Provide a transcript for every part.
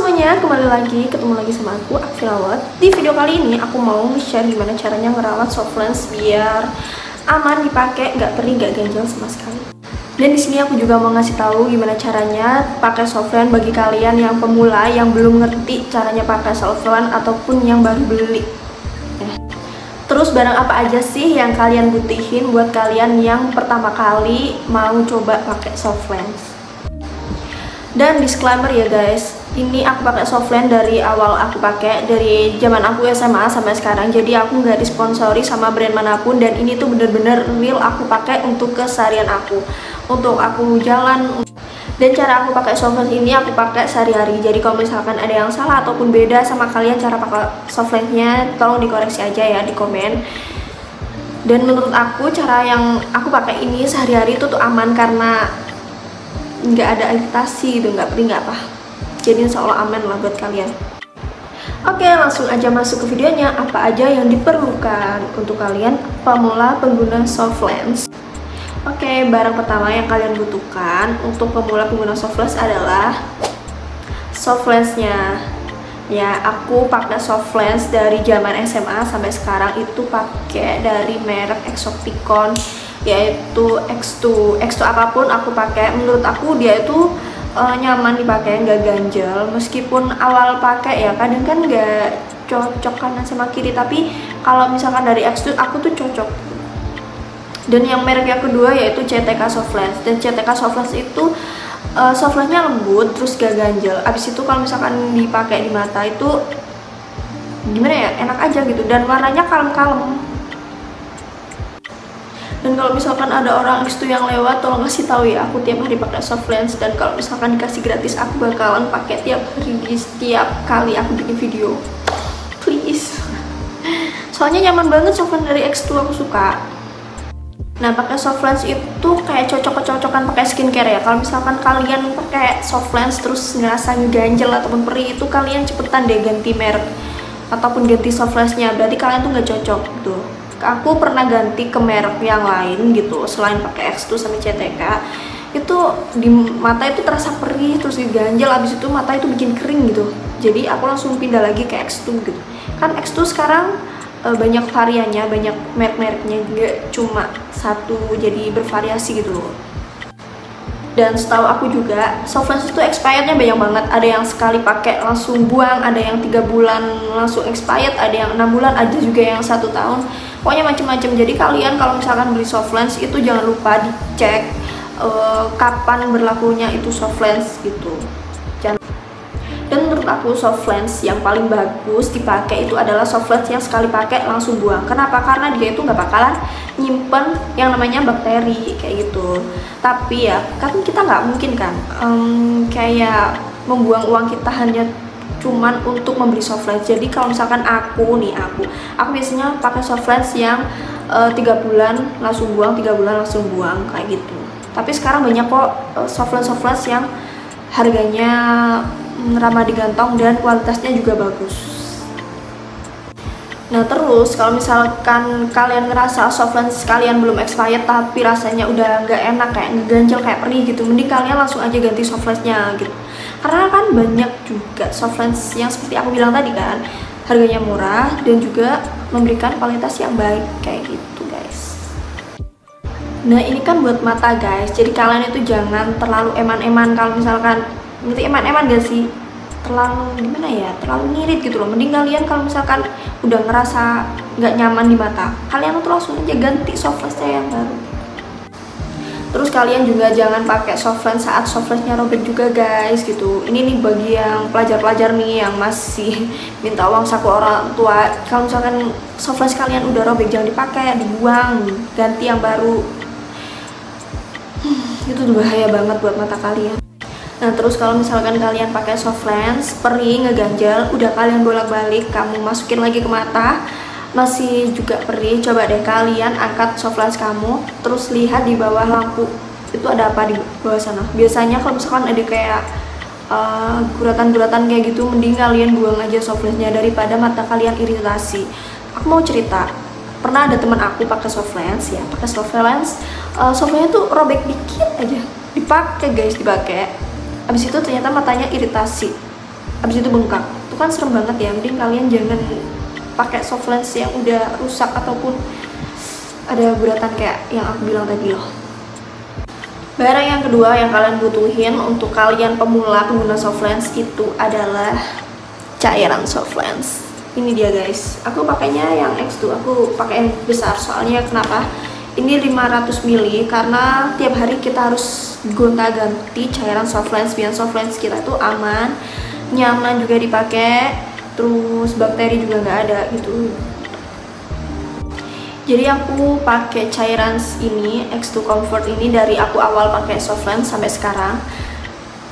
semuanya, kembali lagi, ketemu lagi sama aku, Akfirawat. Di video kali ini aku mau share gimana caranya ngerawat soft lens biar aman dipakai, nggak perih, nggak ganjel sama sekali. Dan di sini aku juga mau ngasih tahu gimana caranya pakai soft lens bagi kalian yang pemula yang belum ngerti caranya pakai soft lens ataupun yang baru beli. Terus barang apa aja sih yang kalian butuhin buat kalian yang pertama kali mau coba pakai soft lens? Dan disclaimer ya guys, ini aku pakai soft lens dari awal aku pakai, dari zaman aku SMA sampai sekarang. Jadi aku nggak disponsori sama brand manapun, dan ini tuh bener-bener real aku pakai untuk keseharian aku, untuk aku jalan. Dan cara aku pakai soft lens ini aku pakai sehari-hari. Jadi kalau misalkan ada yang salah ataupun beda sama kalian cara pakai soft lensnya, tolong dikoreksi aja ya di komen. Dan menurut aku cara yang aku pakai ini sehari-hari itu tuh aman karena nggak ada iritasi gitu, nggak perih, nggak apa. Jadi insya Allah aman lah buat kalian. Oke, langsung aja masuk ke videonya. Apa aja yang diperlukan untuk kalian pemula pengguna soft lens? Oke, barang pertama yang kalian butuhkan untuk pemula pengguna soft lens adalah soft lensnya. Ya, aku pakai soft lens dari zaman SMA sampai sekarang itu pakai dari merek Exopticon, yaitu X2 apapun aku pakai. Menurut aku dia itu nyaman dipakai, nggak ganjel. Meskipun awal pakai ya kadang kan nggak cocok kanan sama kiri, tapi kalau misalkan dari X2 aku tuh cocok. Dan yang merek yang kedua yaitu CTK soft lens. Dan CTK soft lens itu soft lensnya lembut terus gak ganjel. Abis itu kalau misalkan dipakai di mata itu gimana ya, enak aja gitu, dan warnanya kalem-kalem. Dan kalau misalkan ada orang X2 yang lewat, tolong kasih tahu ya, aku tiap hari pakai soft lens. Dan kalau misalkan dikasih gratis, aku bakalan pakai tiap hari di setiap kali aku bikin video, please. Soalnya nyaman banget soft lens dari X2, aku suka. Nah, pakai soft lens itu kayak cocok-cocokan pakai skincare ya. Kalau misalkan kalian pakai soft lens terus ngerasa ganjel ataupun perih, itu kalian cepetan deh ganti merek ataupun ganti soft lensnya. Berarti kalian tuh nggak cocok gitu. Aku pernah ganti ke merek yang lain gitu, selain pakai X2 sama CTK. Itu di mata itu terasa perih terus ganjel, abis itu mata itu bikin kering gitu. Jadi aku langsung pindah lagi ke X2 gitu. Kan X2 sekarang banyak variannya, banyak merek-mereknya, nggak cuma satu, jadi bervariasi gitu loh. Dan setahu aku juga soft lens itu expirednya banyak banget. Ada yang sekali pakai langsung buang, ada yang 3 bulan langsung expired, ada yang 6 bulan, ada juga yang 1 tahun. Pokoknya macam-macam. Jadi kalian kalau misalkan beli soft lens itu jangan lupa dicek kapan berlakunya itu soft lens gitu. Dan menurut aku soft lens yang paling bagus dipakai itu adalah soft lens yang sekali pakai langsung buang. Kenapa? Karena dia itu nggak bakalan nyimpen yang namanya bakteri kayak gitu. Tapi ya kan kita nggak mungkin kan kayak membuang uang kita hanya cuman untuk membeli soft lens. Jadi kalau misalkan aku biasanya pakai soft lens yang 3 bulan langsung buang, 3 bulan langsung buang kayak gitu. Tapi sekarang banyak kok soft lens yang harganya ramah di kantong dan kualitasnya juga bagus. Nah, terus kalau misalkan kalian ngerasa soft lens kalian belum expired tapi rasanya udah nggak enak, kayak ngeganjel, kayak perih gitu, mending kalian langsung aja ganti soft lensnya gitu. Karena kan banyak juga soft lens yang seperti aku bilang tadi kan, harganya murah dan juga memberikan kualitas yang baik kayak gitu guys. Nah, ini kan buat mata guys, jadi kalian itu jangan terlalu eman-eman. Kalau misalkan gitu eman-eman gak sih, terlalu gimana ya, terlalu ngirit gitu loh. Mending kalian kalau misalkan udah ngerasa nggak nyaman di mata, kalian tuh langsung aja ganti soft lensnya yang baru. Terus kalian juga jangan pakai soft lens saat soft lensnya robek juga guys gitu. Ini nih bagi yang pelajar-pelajar nih yang masih minta uang saku orang tua. Kalau misalkan soft lens kalian udah robek, jangan dipakai, dibuang, ganti yang baru. Itu tuh bahaya banget buat mata kalian. Nah, terus kalau misalkan kalian pakai soft lens perih, ngeganjel, udah kalian bolak-balik, kamu masukin lagi ke mata, masih juga perih, coba deh kalian angkat soft lens kamu, terus lihat di bawah lampu itu ada apa di bawah sana. Biasanya kalau misalkan ada kayak guratan-guratan kayak gitu, mending kalian buang aja soft lensnya daripada mata kalian iritasi. Aku mau cerita, pernah ada teman aku pakai soft lens ya, soft lensnya tuh robek dikit aja, dipakai guys, dipakai. Habis itu ternyata matanya iritasi. habis itu bengkak. Itu kan serem banget ya. Mending kalian jangan pakai soft lens yang udah rusak ataupun ada guratan kayak yang aku bilang tadi loh. Barang yang kedua yang kalian butuhin untuk kalian pemula pengguna soft lens itu adalah cairan soft lens. Ini dia guys, aku pakainya yang X2, aku pakai yang besar. Soalnya kenapa? Ini 500 ml karena tiap hari kita harus gonta-ganti cairan soft lens biar soft lens kita itu aman, nyaman juga dipakai, terus bakteri juga nggak ada gitu. Jadi aku pakai cairan ini X2 Comfort ini dari aku awal pakai soft lens sampai sekarang.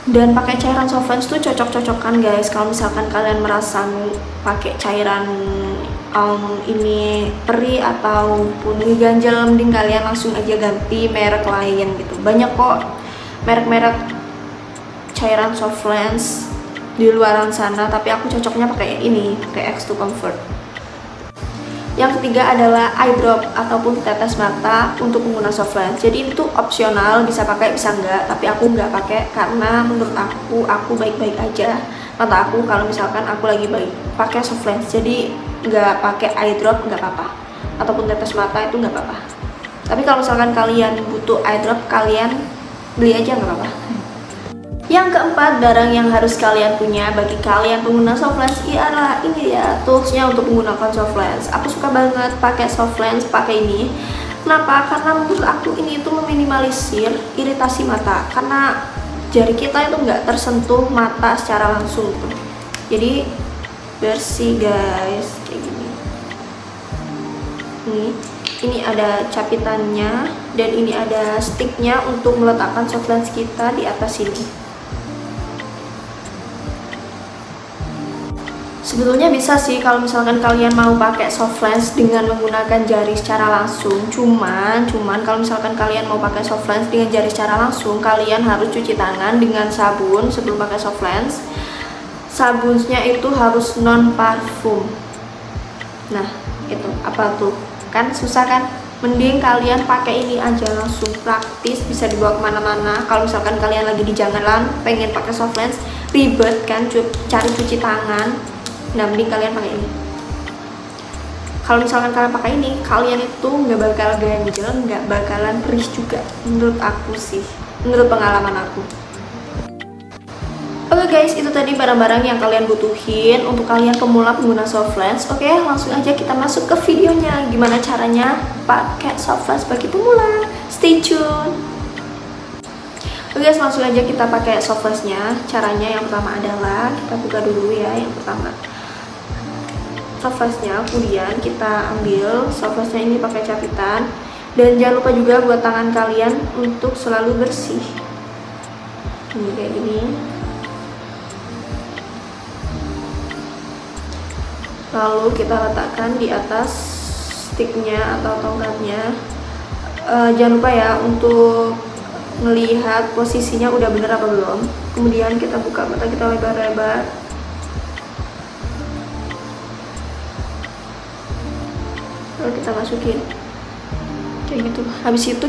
Dan pakai cairan soft lens tuh cocok-cocokan guys. Kalau misalkan kalian merasa pakai cairan ini perih ataupun ganjel, mending kalian langsung aja ganti merek lain gitu. Banyak kok merek-merek cairan soft lens di luaran sana, tapi aku cocoknya pakai ini, pakai X2 Comfort. Yang ketiga adalah eye drop ataupun tetes mata untuk pengguna soft lens. Jadi itu opsional, bisa pakai bisa enggak, tapi aku nggak pakai karena menurut aku baik-baik aja mata aku kalau misalkan aku lagi pakai soft lens. Jadi nggak pakai eye drop nggak apa-apa, ataupun tetes mata itu nggak apa-apa. Tapi kalau misalkan kalian butuh eye drop, kalian beli aja nggak apa-apa. Yang keempat, barang yang harus kalian punya bagi kalian pengguna soft lens ialah ini ya, toolsnya untuk menggunakan soft lens. Aku suka banget pakai soft lens, pakai ini. Kenapa? Karena menurut aku ini itu meminimalisir iritasi mata, karena jari kita itu nggak tersentuh mata secara langsung tuh. Jadi bersih guys, kayak gini. Ini ada capitannya dan ini ada sticknya untuk meletakkan soft lens kita di atas sini. Sebetulnya bisa sih kalau misalkan kalian mau pakai soft lens dengan menggunakan jari secara langsung. Cuman kalau misalkan kalian mau pakai soft lens dengan jari secara langsung, kalian harus cuci tangan dengan sabun sebelum pakai soft lens. Sabunnya itu harus non parfum. Nah, itu apa tuh? Kan susah kan? Mending kalian pakai ini aja, langsung praktis, bisa dibawa kemana-mana. Kalau misalkan kalian lagi di jalan pengen pakai soft lens, ribet kan cari cuci tangan. Nah, mending kalian pakai ini. Kalau misalkan kalian pakai ini, kalian itu nggak bakal ganjel, nggak bakalan perih juga. Menurut aku sih, menurut pengalaman aku. Oke guys, itu tadi barang-barang yang kalian butuhin untuk kalian pemula pengguna soft lens. Oke, langsung aja kita masuk ke videonya. Gimana caranya pakai soft lens bagi pemula? Stay tune. Oke guys, langsung aja kita pakai soft lensnya. Caranya yang pertama adalah kita buka dulu ya. Yang pertama soft lensnya, kemudian kita ambil soft lensnya ini pakai capitan, dan jangan lupa juga buat tangan kalian untuk selalu bersih. Ini kayak gini. Lalu kita letakkan di atas sticknya atau tongkatnya. Jangan lupa ya untuk melihat posisinya udah bener apa belum. Kemudian kita buka mata kita lebar-lebar. Lalu kita masukin kayak gitu. Habis itu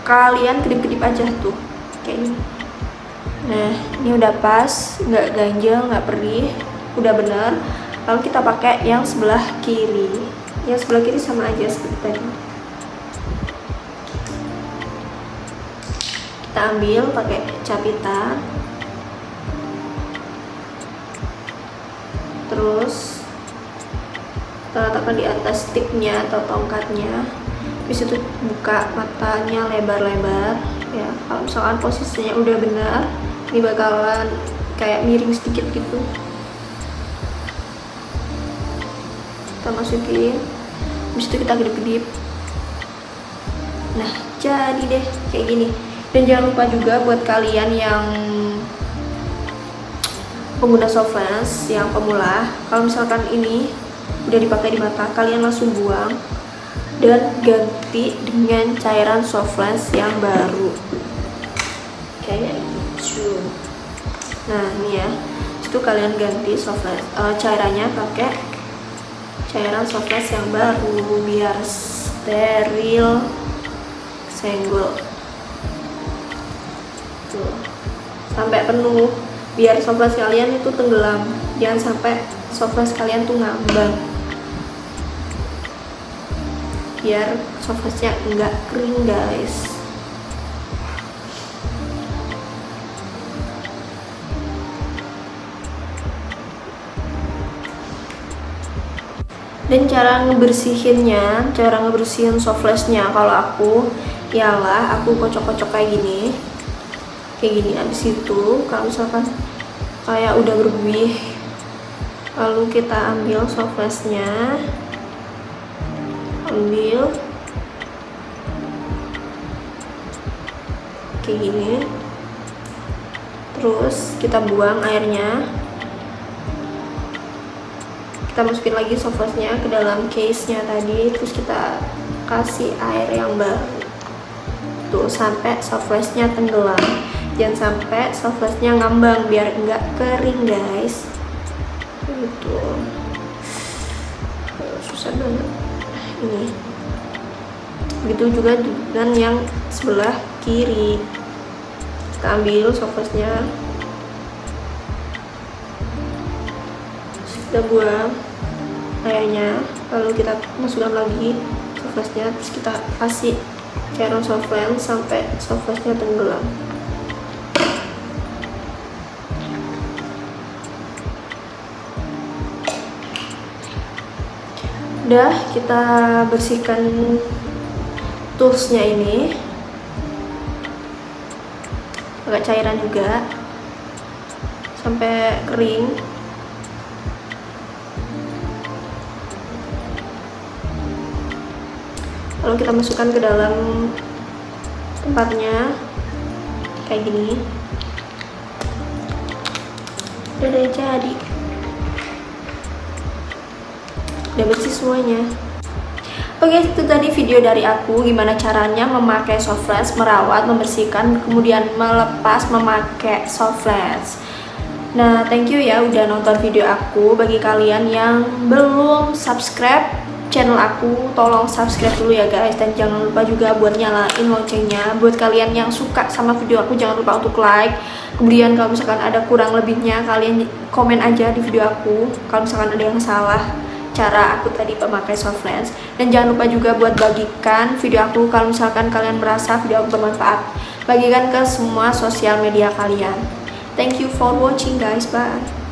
kalian kedip-kedip aja tuh kayak gini. Nah, ini udah pas, nggak ganjel, nggak perih, udah bener. Lalu kita pakai yang sebelah kiri. Yang sebelah kiri sama aja seperti tadi. Kita ambil pakai capitan, terus kita letakkan di atas sticknya atau tongkatnya. Habis itu buka matanya lebar-lebar ya. Kalau misalkan posisinya udah benar, ini bakalan kayak miring sedikit gitu. Kita masukin, habis itu kita kedip-kedip. Nah, jadi deh kayak gini. Dan jangan lupa juga buat kalian yang pengguna soft lens yang pemula, kalau misalkan ini udah dipakai di mata, kalian langsung buang dan ganti dengan cairan soft lens yang baru kayak gitu. Nah, ini ya, itu kalian ganti soft lens cairannya pakai cairan soft lens yang baru biar steril, senggol tuh sampai penuh. biar soft flash kalian itu tenggelam, jangan sampai soft flash kalian tuh ngambang, biar soft flashnya enggak kering guys. Dan cara ngebersihin soft flashnya kalau aku ialah aku kocok-kocok kayak gini. Abis itu kalau misalkan kayak udah berbuih, lalu kita ambil soft flashnya, ambil kayak gini, terus kita buang airnya. Kita masukin lagi soft flashnya ke dalam case-nya tadi, terus kita kasih air yang baru tuh sampai soft flashnya tenggelam. Jangan sampai soft flashnya ngambang, biar enggak kering guys. Gitu. Susah banget ini. Begitu juga dengan yang sebelah kiri. Kita ambil soft flashnya, kita buang airnya, lalu kita masukkan lagi soft flashnya, terus kita kasih cairan soft flash sampai soft flashnya tenggelam. Udah, kita bersihkan toolsnya ini pakai cairan juga sampai kering. Lalu kita masukkan ke dalam tempatnya kayak gini. Udah jadi, udah bersih semuanya. Oke, itu tadi video dari aku gimana caranya memakai soft flash, merawat, membersihkan, kemudian melepas memakai soft flash. Nah, thank you ya udah nonton video aku. Bagi kalian yang belum subscribe channel aku, tolong subscribe dulu ya guys, dan jangan lupa juga buat nyalain loncengnya. Buat kalian yang suka sama video aku, jangan lupa untuk like. Kemudian kalau misalkan ada kurang lebihnya, kalian komen aja di video aku kalau misalkan ada yang salah cara aku tadi memakai soft flash. Dan jangan lupa juga buat bagikan video aku kalau misalkan kalian merasa video aku bermanfaat. Bagikan ke semua sosial media kalian. Thank you for watching guys, bye.